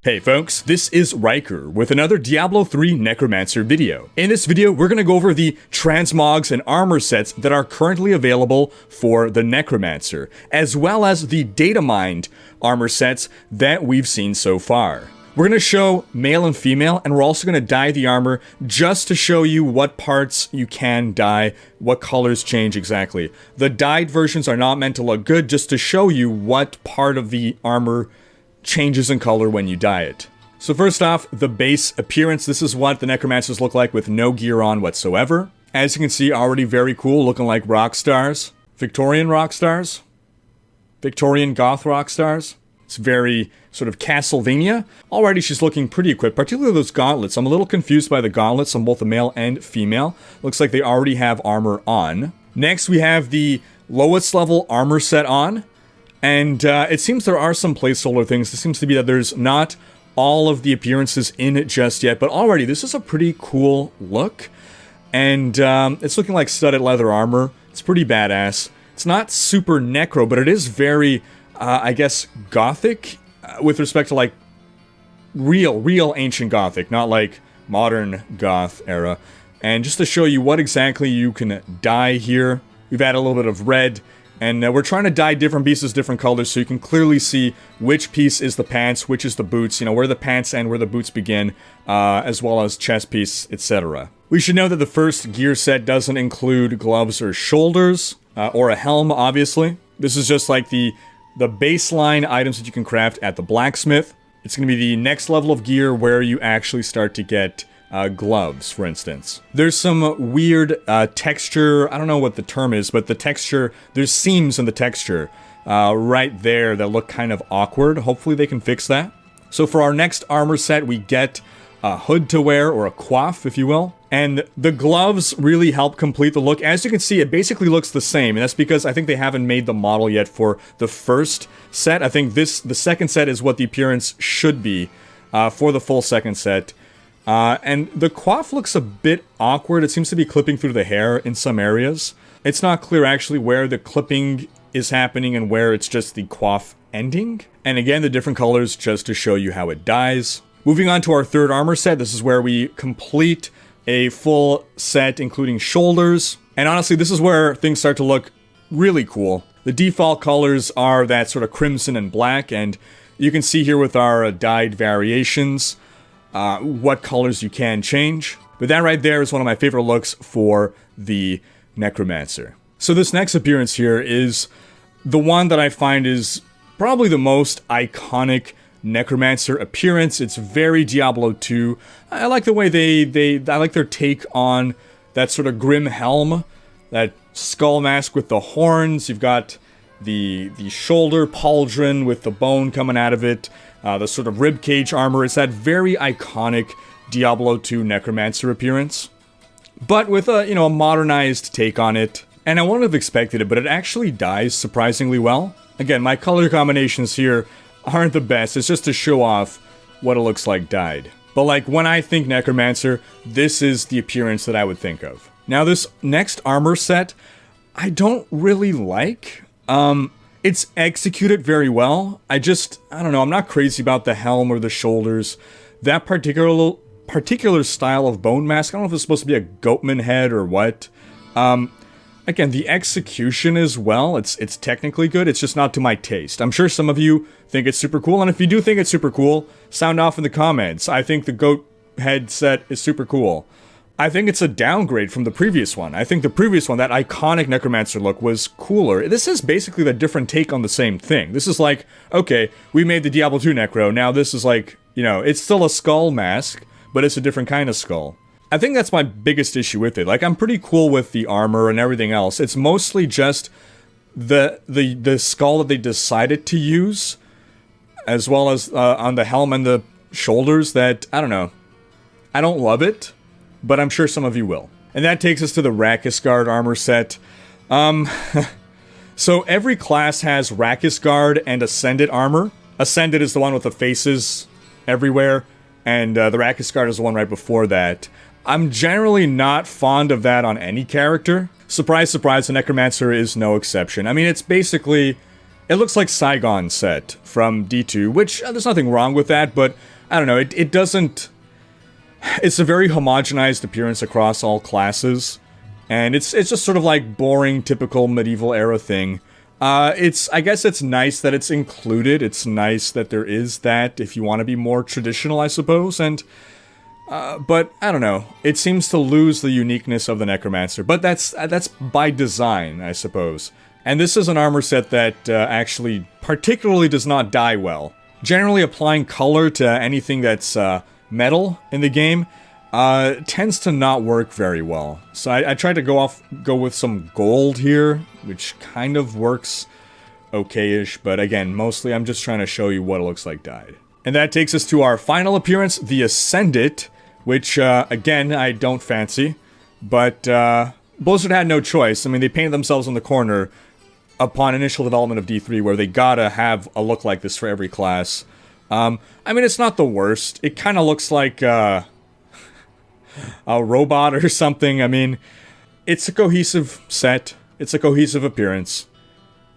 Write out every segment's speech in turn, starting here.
Hey folks, this is Rhykker with another Diablo 3 Necromancer video. In this video, we're going to go over the transmogs and armor sets that are currently available for the Necromancer, as well as the data mined armor sets that we've seen so far. We're going to show male and female, and we're also going to dye the armor just to show you what parts you can dye, what colors change exactly. The dyed versions are not meant to look good, just to show you what part of the armor changes in color when you dye it. So first off, the base appearance. This is what the Necromancers look like with no gear on whatsoever. As you can see, already very cool, looking like rock stars. Victorian rock stars? Victorian goth rock stars? It's very sort of Castlevania. Already she's looking pretty equipped, particularly those gauntlets. I'm a little confused by the gauntlets on both the male and female. Looks like they already have armor on. Next, we have the lowest level armor set on. And it seems there are some placeholder things. It seems to be that there's not all of the appearances in it just yet, but already this is a pretty cool look. And it's looking like studded leather armor. It's pretty badass. It's not super necro, but it is very, I guess, gothic with respect to like real ancient gothic, not like modern goth era. And just to show you what exactly you can dye here, we've added a little bit of red. And we're trying to dye different pieces, different colors, so you can clearly see which piece is the pants, which is the boots, you know, where the pants end, where the boots begin, as well as chest piece, etc. We should know that the first gear set doesn't include gloves or shoulders, or a helm, obviously. This is just like the baseline items that you can craft at the blacksmith. It's going to be the next level of gear where you actually start to get gloves, for instance. There's some weird texture, I don't know what the term is, but the texture, there's seams in the texture right there that look kind of awkward. Hopefully they can fix that. So for our next armor set, we get a hood to wear, or a coif, if you will. And the gloves really help complete the look. As you can see, it basically looks the same, and that's because I think they haven't made the model yet for the first set. I think the second set is what the appearance should be for the full second set. And the coif looks a bit awkward. It seems to be clipping through the hair in some areas. It's not clear actually where the clipping is happening and where it's just the coif ending. And again, the different colors just to show you how it dyes. Moving on to our third armor set, this is where we complete a full set including shoulders. And honestly, this is where things start to look really cool. The default colors are that sort of crimson and black, and you can see here with our dyed variations what colors you can change. But that right there is one of my favorite looks for the Necromancer. So this next appearance here is the one that I find is probably the most iconic Necromancer appearance. It's very Diablo 2. I like the way I like their take on that sort of grim helm, that skull mask with the horns. You've got the shoulder pauldron with the bone coming out of it. The sort of ribcage armor. It's that very iconic Diablo 2 Necromancer appearance, but with a, you know, a modernized take on it. And I wouldn't have expected it, but it actually dyes surprisingly well. Again, my color combinations here aren't the best. It's just to show off what it looks like dyed. But like when I think Necromancer, this is the appearance that I would think of. Now this next armor set, I don't really like. It's executed very well. I don't know, I'm not crazy about the helm or the shoulders. That particular style of bone mask, I don't know if it's supposed to be a goatman head or what. Again, the execution is well, it's technically good, it's just not to my taste. I'm sure some of you think it's super cool, and if you do think it's super cool, sound off in the comments. I think the goat head set is super cool. I think it's a downgrade from the previous one. I think the previous one, that iconic Necromancer look, was cooler. This is basically the different take on the same thing. This is like, okay, we made the Diablo 2 Necro, now this is like, you know, it's still a skull mask, but it's a different kind of skull. I think that's my biggest issue with it. Like, I'm pretty cool with the armor and everything else. It's mostly just the skull that they decided to use, as well as on the helm and the shoulders, that, I don't know. I don't love it, but I'm sure some of you will. And that takes us to the Rakesh Guard armor set. So every class has Rakesh Guard and Ascended armor. Ascended is the one with the faces everywhere, and the Rakesh Guard is the one right before that. I'm generally not fond of that on any character. Surprise, surprise, the Necromancer is no exception. I mean, it's basically, it looks like Saigon set from D2, which there's nothing wrong with that, but I don't know, it doesn't... It's a very homogenized appearance across all classes, and it's just sort of like boring, typical medieval era thing. I guess it's nice that it's included. It's nice that there is that if you want to be more traditional, I suppose, and... but, I don't know, it seems to lose the uniqueness of the Necromancer, but that's by design, I suppose. And this is an armor set that actually particularly does not die well. Generally, applying color to anything that's metal in the game tends to not work very well. So I tried to go with some gold here, which kind of works okay-ish, but again, mostly I'm just trying to show you what it looks like dyed. And that takes us to our final appearance, the Ascendant, which, again, I don't fancy, but Blizzard had no choice. I mean, they painted themselves in the corner upon initial development of D3, where they gotta have a look like this for every class. I mean, it's not the worst. It kind of looks like a robot or something. I mean, it's a cohesive set. It's a cohesive appearance.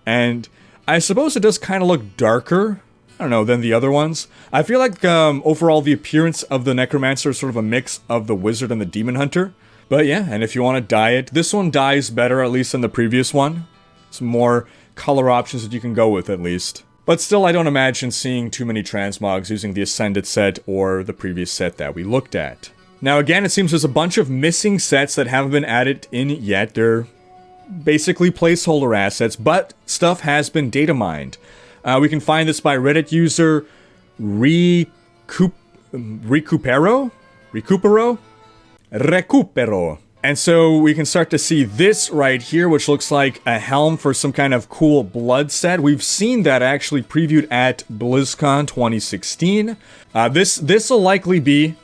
And I suppose it does kind of look darker, I don't know, than the other ones. I feel like overall the appearance of the Necromancer is sort of a mix of the Wizard and the Demon Hunter. But yeah, and if you want to dye it, this one dyes better at least than the previous one. Some more color options that you can go with, at least. But still, I don't imagine seeing too many transmogs using the Ascended set or the previous set that we looked at. Now again, it seems there's a bunch of missing sets that haven't been added in yet. They're basically placeholder assets, but stuff has been data mined. We can find this by Reddit user Recupero? And so we can start to see this right here, which looks like a helm for some kind of cool blood set. We've seen that actually previewed at BlizzCon 2016. This will likely be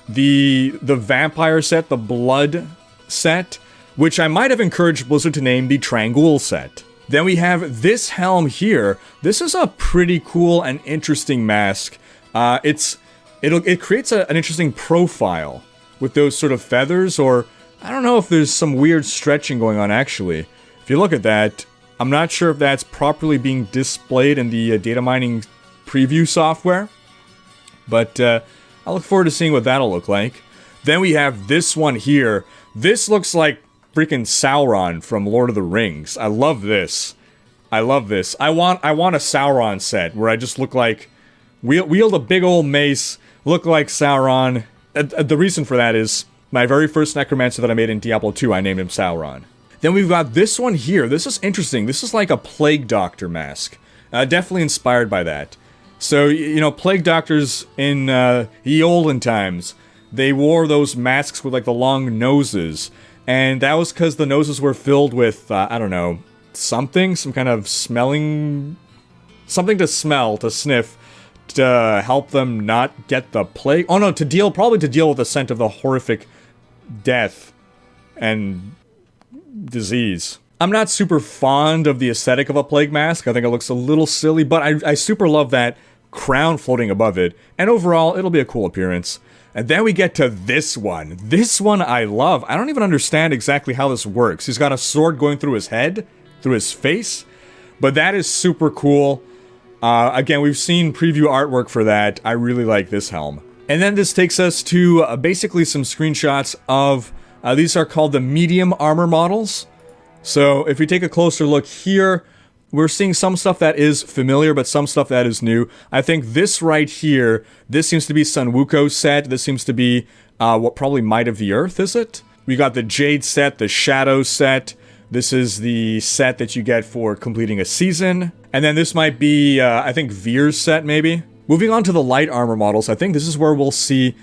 the vampire set, the blood set, which I might have encouraged Blizzard to name the Trangul set. Then we have this helm here. This is a pretty cool and interesting mask. It creates an interesting profile with those sort of feathers, or I don't know if there's some weird stretching going on, actually. If you look at that, I'm not sure if that's properly being displayed in the data mining preview software. But I look forward to seeing what that'll look like. Then we have this one here. This looks like freaking Sauron from Lord of the Rings. I love this. I love this. I want a Sauron set where I just look like... wield a big old mace, look like Sauron. The reason for that is... my very first Necromancer that I made in Diablo 2, I named him Sauron. Then we've got this one here. This is interesting. This is like a Plague Doctor mask. Definitely inspired by that. So, you know, Plague Doctors in the olden times, they wore those masks with like the long noses. And that was because the noses were filled with, I don't know, some kind of smelling... something to smell, to sniff, to help them not get the plague. Oh no, probably to deal with the scent of the horrific death and disease. I'm not super fond of the aesthetic of a plague mask. I think it looks a little silly, but I super love that crown floating above it. And overall, it'll be a cool appearance. And then we get to this one. This one I love. I don't even understand exactly how this works. He's got a sword going through his head, through his face, but that is super cool. Again, we've seen preview artwork for that. I really like this helm. And then this takes us to basically some screenshots of, these are called the medium armor models. So if we take a closer look here, we're seeing some stuff that is familiar, but some stuff that is new. I think this right here, this seems to be Sun Wuko's set. This seems to be what probably Might of the Earth, is it? We got the Jade set, the Shadow set. This is the set that you get for completing a season. And then this might be, I think, Veer's set, maybe? Moving on to the light armor models, I think this is where we'll see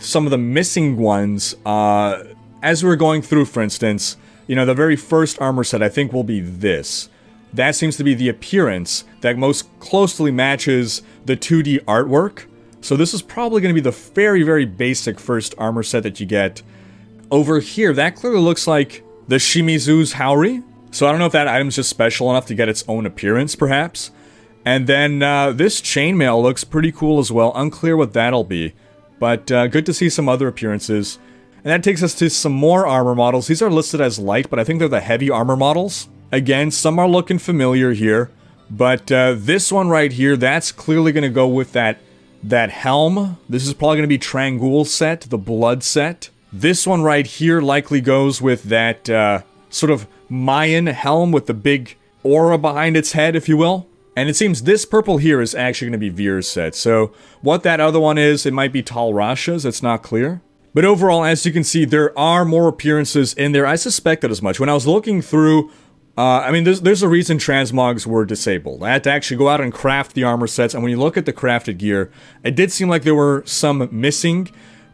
some of the missing ones. As we're going through, for instance, you know, the very first armor set, I think, will be this. That seems to be the appearance that most closely matches the 2D artwork. So this is probably going to be the very, very basic first armor set that you get. Over here, that clearly looks like the Shimizu's Haori. So I don't know if that item's just special enough to get its own appearance, perhaps. And then this chainmail looks pretty cool as well. Unclear what that'll be. But good to see some other appearances. And that takes us to some more armor models. These are listed as light, but I think they're the heavy armor models. Again, some are looking familiar here. But this one right here, that's clearly going to go with that that helm. This is probably going to be Trangul set, the blood set. This one right here likely goes with that sort of Mayan helm with the big aura behind its head, if you will. And it seems this purple here is actually going to be Veer's set. So what that other one is, it might be Tal Rasha's, it's not clear. But overall, as you can see, there are more appearances in there. I suspected as much. When I was looking through, I mean, there's a reason transmogs were disabled. I had to actually go out and craft the armor sets, and when you look at the crafted gear, it did seem like there were some missing.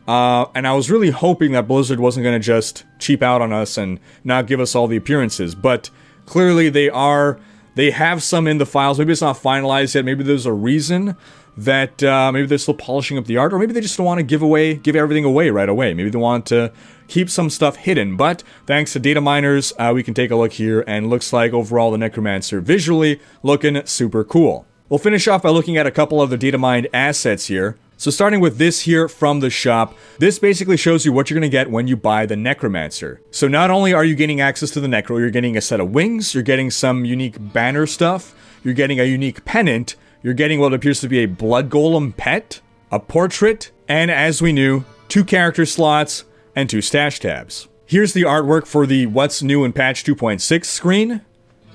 And I was really hoping that Blizzard wasn't going to just cheap out on us and not give us all the appearances. But clearly they have some in the files. Maybe it's not finalized yet. Maybe there's a reason that maybe they're still polishing up the art, or maybe they just don't want to give everything away right away. Maybe they want to keep some stuff hidden. But thanks to data miners, we can take a look here, and looks like overall the Necromancer visually looking super cool. We'll finish off by looking at a couple of the data mined assets here. So starting with this here from the shop, this basically shows you what you're going to get when you buy the Necromancer. So not only are you getting access to the Necro, you're getting a set of wings, you're getting some unique banner stuff, you're getting a unique pennant, you're getting what appears to be a blood golem pet, a portrait, and as we knew, 2 character slots and 2 stash tabs. Here's the artwork for the What's New in Patch 2.6 screen.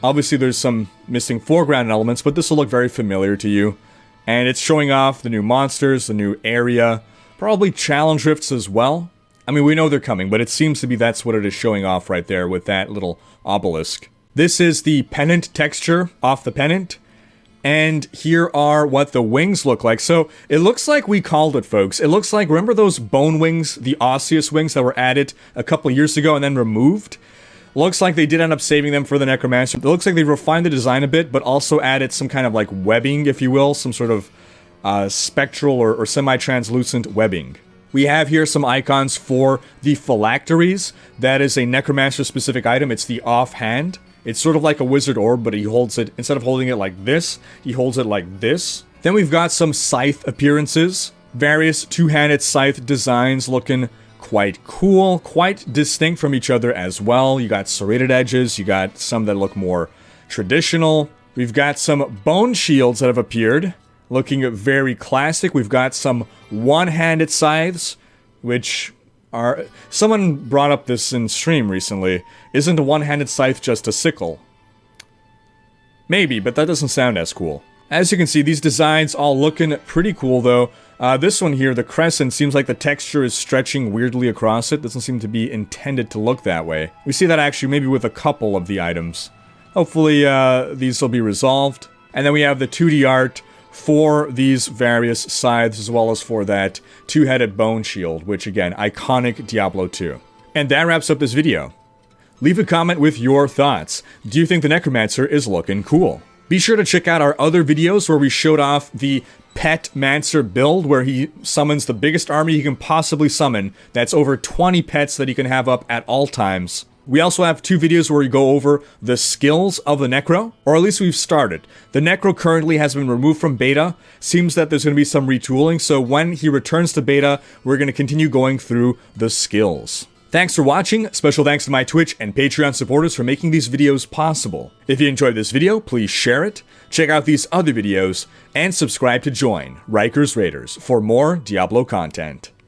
Obviously there's some missing foreground elements, but this will look very familiar to you. And it's showing off the new monsters, the new area, probably challenge rifts as well. I mean, we know they're coming, but it seems to be that's what it is showing off right there with that little obelisk. This is the pennant texture off the pennant. And here are what the wings look like. So it looks like we called it, folks. It looks like, remember those bone wings, the osseous wings that were added a couple of years ago and then removed? Looks like they did end up saving them for the Necromancer. It looks like they refined the design a bit, but also added some kind of like webbing, if you will, some sort of spectral or semi-translucent webbing. We have here some icons for the phylacteries. That is a Necromancer-specific item. It's the offhand. It's sort of like a wizard orb, but he holds it, instead of holding it like this, he holds it like this. Then we've got some scythe appearances. Various two-handed scythe designs looking quite cool, quite distinct from each other as well. You got serrated edges, you got some that look more traditional. We've got some bone shields that have appeared, looking very classic. We've got some one-handed scythes, which are... Someone brought up this in stream recently. Isn't a one-handed scythe just a sickle? Maybe, but that doesn't sound as cool. As you can see, these designs all looking pretty cool, though. This one here, the crescent, seems like the texture is stretching weirdly across it. Doesn't seem to be intended to look that way. We see that actually maybe with a couple of the items. Hopefully, these will be resolved. And then we have the 2D art for these various scythes, as well as for that two-headed bone shield, which, again, iconic Diablo 2. And that wraps up this video. Leave a comment with your thoughts. Do you think the Necromancer is looking cool? Be sure to check out our other videos where we showed off the Pet Mancer build, where he summons the biggest army he can possibly summon. That's over 20 pets that he can have up at all times. We also have 2 videos where we go over the skills of the Necro, or at least we've started. The Necro currently has been removed from beta. Seems that there's going to be some retooling, so when he returns to beta, we're going to continue going through the skills. Thanks for watching. Special thanks to my Twitch and Patreon supporters for making these videos possible. If you enjoyed this video, please share it, check out these other videos, and subscribe to join Rhykkers Raiders for more Diablo content.